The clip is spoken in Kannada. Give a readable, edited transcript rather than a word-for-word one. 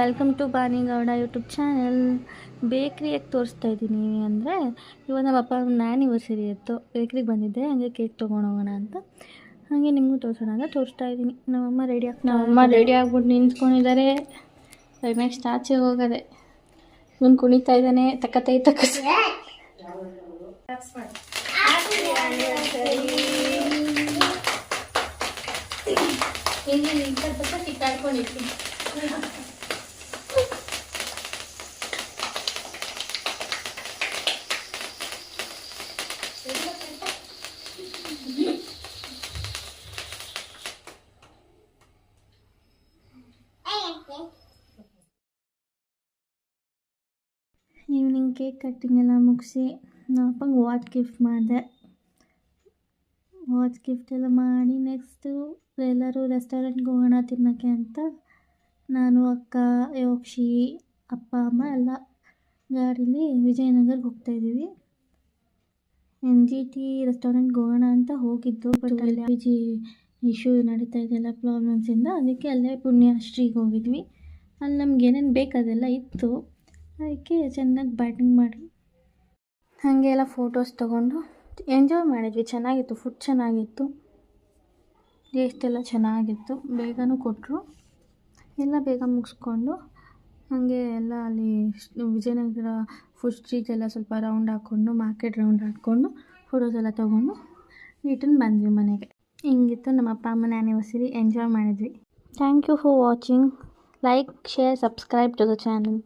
Welcome to Banigowda YouTube channel. ಬೇಕ್ರಿಯಾಗಿ ತೋರಿಸ್ತಾ ಇದ್ದೀನಿ ಅಂದರೆ ಇವಾಗ ನಮ್ಮ ಅಪ್ಪ ಆ್ಯನಿವರ್ಸರಿ ಇತ್ತು, ಬೇಕ್ರಿಗೆ ಬಂದಿದ್ದೆ, ಹಾಗೆ ಕೇಕ್ ತೊಗೊಂಡೋಗೋಣ ಅಂತ ಹಾಗೆ ನಿಮಗೂ ತೋರಿಸೋಣ ಅಂತ ತೋರಿಸ್ತಾ ಇದ್ದೀನಿ. ನಮ್ಮಮ್ಮ ರೆಡಿ ಆಗ್ಬಿಟ್ಟು ನಿಂತ್ಕೊಂಡಿದ್ದಾರೆ. ನೆಕ್ಸ್ಟ್ ಆಚೆ ಹೋಗೋದೆ. ಇವನು ಕುಣಿತಾ ಇದ್ದಾನೆ, ತಕ್ಕತೈ ಕಿತ್ತಾಡ್ಕೊಂಡಿರ್ತೀನಿ. ಈವ್ನಿಂಗ್ ಕೇಕ್ ಕಟ್ಟಿಂಗ್ ಎಲ್ಲ ಮುಗಿಸಿ ನಮ್ಮ ಅಪ್ಪಂಗೆ ವಾಚ್ ಗಿಫ್ಟ್ ಮಾಡಿದೆ. ವಾಚ್ ಗಿಫ್ಟ್ ಎಲ್ಲ ಮಾಡಿ ನೆಕ್ಸ್ಟು ಎಲ್ಲರೂ ರೆಸ್ಟೋರೆಂಟ್ಗೆ ಹೋಗೋಣ ತಿನ್ನೋಕ್ಕೆ ಅಂತ ನಾನು, ಅಕ್ಕ, ಯೋಕ್ಷಿ, ಅಪ್ಪ, ಅಮ್ಮ ಎಲ್ಲ ಗಾಡೀಲಿ ವಿಜಯನಗರ್ಗೆ ಹೋಗ್ತಾಯಿದ್ದೀವಿ. NGT ರೆಸ್ಟೋರೆಂಟ್ಗೆ ಹೋಗೋಣ ಅಂತ ಹೋಗಿದ್ದು, ಬಟ್ ಅಲ್ಲಿ LPG ಇಶ್ಯೂ ನಡೀತಾ ಇದೆಯಲ್ಲ ಪ್ರಾಬ್ಲಮ್ಸಿಂದ, ಅದಕ್ಕೆ ಅಲ್ಲೇ ಪುಣ್ಯಶ್ರೀಗೆ ಹೋಗಿದ್ವಿ. ಅಲ್ಲಿ ನಮ್ಗೆ ಏನೇನು ಬೇಕಾದೆಲ್ಲ ಇತ್ತು, ಅದಕ್ಕೆ ಚೆನ್ನಾಗಿ ಬ್ಯಾಟಿಂಗ್ ಮಾಡಿ ಹಾಗೆ ಎಲ್ಲ ಫೋಟೋಸ್ ತೊಗೊಂಡು ಎಂಜಾಯ್ ಮಾಡಿದ್ವಿ. ಚೆನ್ನಾಗಿತ್ತು, ಫುಡ್ ಚೆನ್ನಾಗಿತ್ತು, ಟೇಸ್ಟ್ ಎಲ್ಲ ಚೆನ್ನಾಗಿತ್ತು. ಬೇಗನೂ ಕೊಟ್ಟರು. ಎಲ್ಲ ಬೇಗ ಮುಗಿಸ್ಕೊಂಡು ಹಾಗೆ ಎಲ್ಲ ಅಲ್ಲಿ ವಿಜಯನಗರ ಫುಡ್ ಸ್ಟ್ರೀಟೆಲ್ಲ ಸ್ವಲ್ಪ ರೌಂಡ್ ಹಾಕ್ಕೊಂಡು, ಮಾರ್ಕೆಟ್ ರೌಂಡ್ ಹಾಕ್ಕೊಂಡು ಫೋಟೋಸ್ ಎಲ್ಲ ತೊಗೊಂಡು ರಿಟರ್ನ್ ಬಂದ್ವಿ ಮನೆಗೆ. ಹಿಂಗಿತ್ತು ನಮ್ಮ ಅಪ್ಪ ಅಮ್ಮನ ಆ್ಯನಿವರ್ಸರಿ. ಎಂಜಾಯ್ ಮಾಡಿದ್ವಿ. Thank you for watching. Like, share, subscribe to the channel.